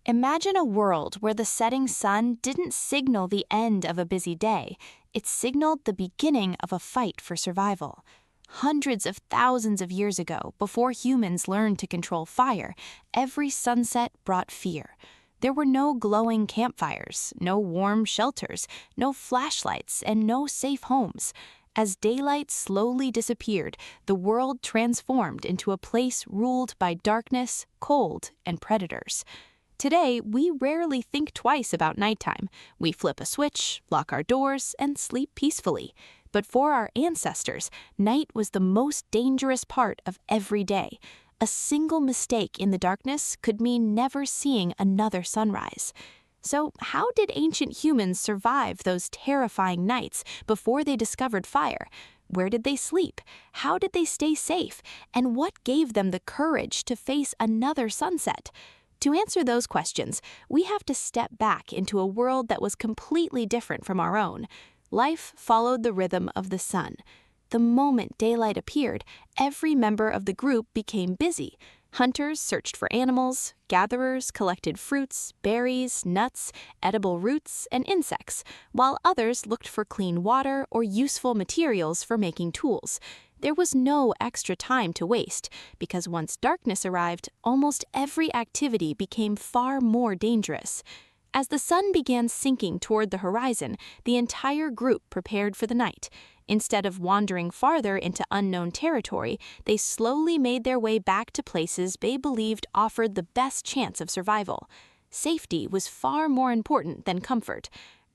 Imagine a world where the setting sun didn't signal the end of a busy day, it signaled the beginning of a fight for survival. Hundreds of thousands of years ago, before humans learned to control fire, every sunset brought fear. There were no glowing campfires, no warm shelters, no flashlights, and no safe homes. As daylight slowly disappeared, the world transformed into a place ruled by darkness, cold, and predators. Today, we rarely think twice about nighttime. We flip a switch, lock our doors, and sleep peacefully. But for our ancestors, night was the most dangerous part of every day. A single mistake in the darkness could mean never seeing another sunrise. So, how did ancient humans survive those terrifying nights before they discovered fire? Where did they sleep? How did they stay safe? And what gave them the courage to face another sunset? To answer those questions, we have to step back into a world that was completely different from our own. Life followed the rhythm of the sun. The moment daylight appeared, every member of the group became busy. Hunters searched for animals, gatherers collected fruits, berries, nuts, edible roots, and insects, while others looked for clean water or useful materials for making tools. There was no extra time to waste, because once darkness arrived, almost every activity became far more dangerous. As the sun began sinking toward the horizon, the entire group prepared for the night. Instead of wandering farther into unknown territory, they slowly made their way back to places they believed offered the best chance of survival. Safety was far more important than comfort.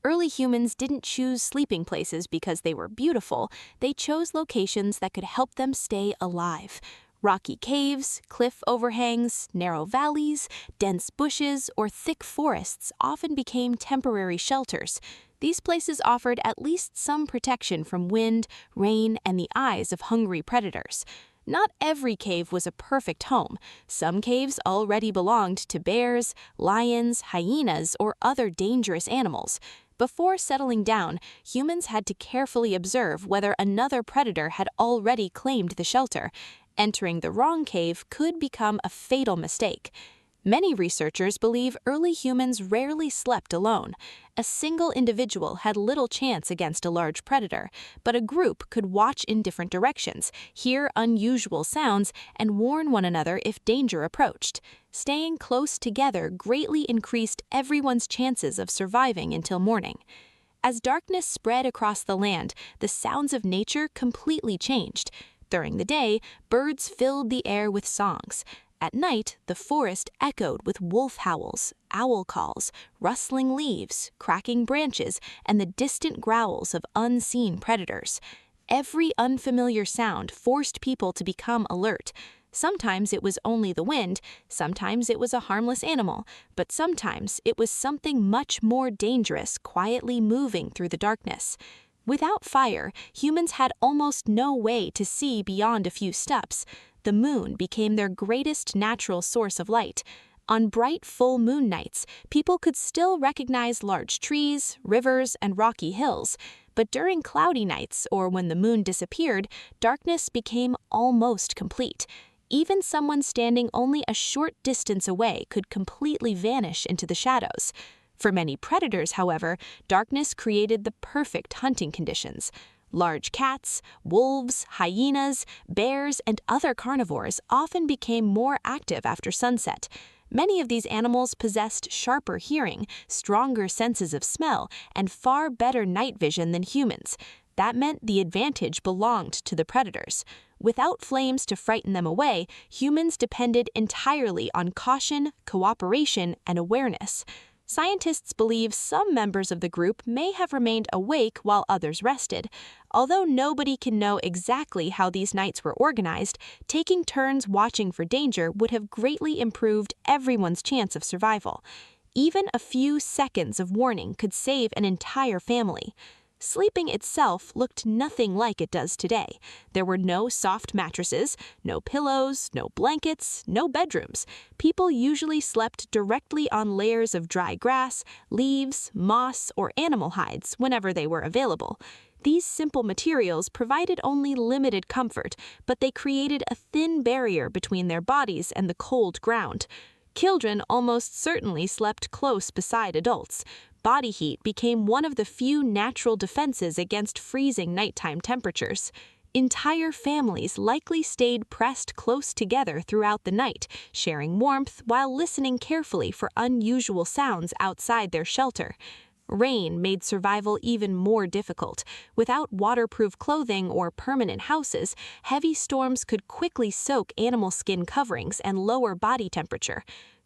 Early humans didn't choose sleeping places because they were beautiful, they chose locations that could help them stay alive. Rocky caves, cliff overhangs, narrow valleys, dense bushes, or thick forests often became temporary shelters. These places offered at least some protection from wind, rain, and the eyes of hungry predators. Not every cave was a perfect home. Some caves already belonged to bears, lions, hyenas, or other dangerous animals. Before settling down, humans had to carefully observe whether another predator had already claimed the shelter. Entering the wrong cave could become a fatal mistake. Many researchers believe early humans rarely slept alone. A single individual had little chance against a large predator, but a group could watch in different directions, hear unusual sounds, and warn one another if danger approached. Staying close together greatly increased everyone's chances of surviving until morning. As darkness spread across the land, the sounds of nature completely changed. During the day, birds filled the air with songs. At night, the forest echoed with wolf howls, owl calls, rustling leaves, cracking branches, and the distant growls of unseen predators. Every unfamiliar sound forced people to become alert. Sometimes it was only the wind, sometimes it was a harmless animal, but sometimes it was something much more dangerous quietly moving through the darkness. Without fire, humans had almost no way to see beyond a few steps. The moon became their greatest natural source of light. On bright full moon nights, people could still recognize large trees, rivers, and rocky hills. But during cloudy nights, or when the moon disappeared, darkness became almost complete. Even someone standing only a short distance away could completely vanish into the shadows. For many predators, however, darkness created the perfect hunting conditions. Large cats, wolves, hyenas, bears, and other carnivores often became more active after sunset. Many of these animals possessed sharper hearing, stronger senses of smell, and far better night vision than humans. That meant the advantage belonged to the predators. Without flames to frighten them away, humans depended entirely on caution, cooperation, and awareness. Scientists believe some members of the group may have remained awake while others rested. Although nobody can know exactly how these nights were organized, taking turns watching for danger would have greatly improved everyone's chance of survival. Even a few seconds of warning could save an entire family. Sleeping itself looked nothing like it does today. There were no soft mattresses, no pillows, no blankets, no bedrooms. People usually slept directly on layers of dry grass, leaves, moss, or animal hides whenever they were available. These simple materials provided only limited comfort, but they created a thin barrier between their bodies and the cold ground. Children almost certainly slept close beside adults. Body heat became one of the few natural defenses against freezing nighttime temperatures. Entire families likely stayed pressed close together throughout the night, sharing warmth while listening carefully for unusual sounds outside their shelter. Rain made survival even more difficult. Without waterproof clothing or permanent houses, heavy storms could quickly soak animal skin coverings and lower body temperature.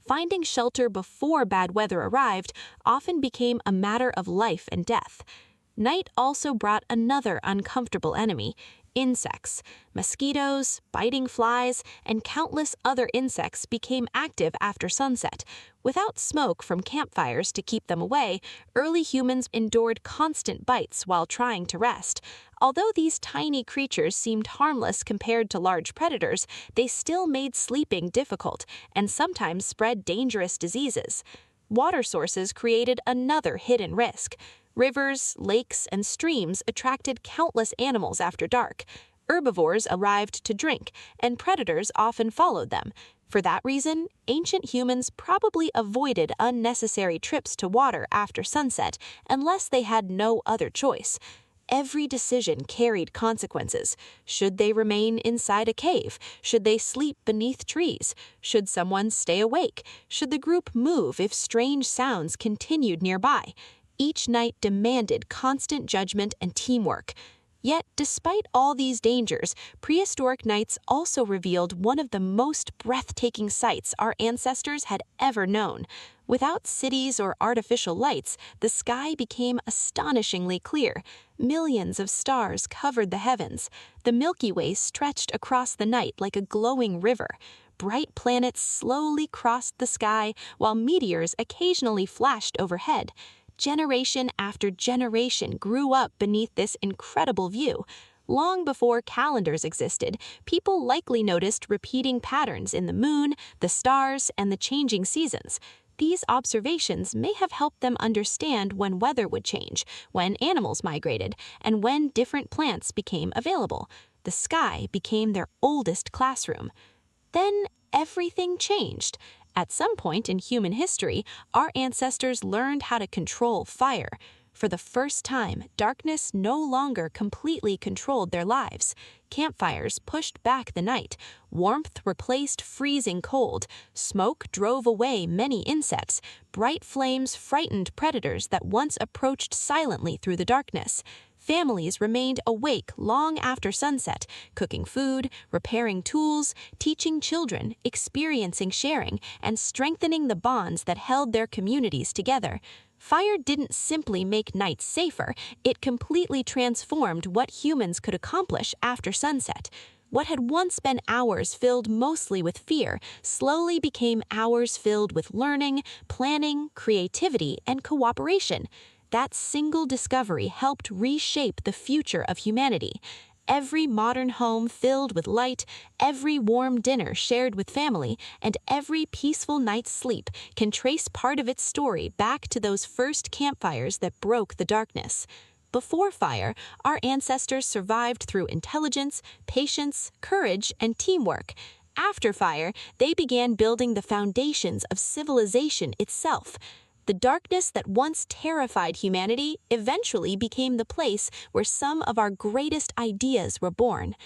Finding shelter before bad weather arrived often became a matter of life and death. Night also brought another uncomfortable enemy: insects. Mosquitoes, biting flies, and countless other insects became active after sunset. Without smoke from campfires to keep them away, early humans endured constant bites while trying to rest. Although these tiny creatures seemed harmless compared to large predators, they still made sleeping difficult and sometimes spread dangerous diseases. Water sources created another hidden risk. Rivers, lakes, and streams attracted countless animals after dark. Herbivores arrived to drink, and predators often followed them. For that reason, ancient humans probably avoided unnecessary trips to water after sunset unless they had no other choice. Every decision carried consequences. Should they remain inside a cave? Should they sleep beneath trees? Should someone stay awake? Should the group move if strange sounds continued nearby? Each night demanded constant judgment and teamwork. Yet, despite all these dangers, prehistoric nights also revealed one of the most breathtaking sights our ancestors had ever known. Without cities or artificial lights, the sky became astonishingly clear. Millions of stars covered the heavens. The Milky Way stretched across the night like a glowing river. Bright planets slowly crossed the sky, while meteors occasionally flashed overhead. Generation after generation grew up beneath this incredible view. Long before calendars existed, people likely noticed repeating patterns in the moon, the stars, and the changing seasons. These observations may have helped them understand when weather would change, when animals migrated, and when different plants became available. The sky became their oldest classroom. Then everything changed. At some point in human history, our ancestors learned how to control fire. For the first time, darkness no longer completely controlled their lives. Campfires pushed back the night. Warmth replaced freezing cold. Smoke drove away many insects. Bright flames frightened predators that once approached silently through the darkness. Families remained awake long after sunset, cooking food, repairing tools, teaching children, experiencing sharing, and strengthening the bonds that held their communities together. Fire didn't simply make nights safer, it completely transformed what humans could accomplish after sunset. What had once been hours filled mostly with fear slowly became hours filled with learning, planning, creativity, and cooperation. That single discovery helped reshape the future of humanity. Every modern home filled with light, every warm dinner shared with family, and every peaceful night's sleep can trace part of its story back to those first campfires that broke the darkness. Before fire, our ancestors survived through intelligence, patience, courage, and teamwork. After fire, they began building the foundations of civilization itself. The darkness that once terrified humanity eventually became the place where some of our greatest ideas were born.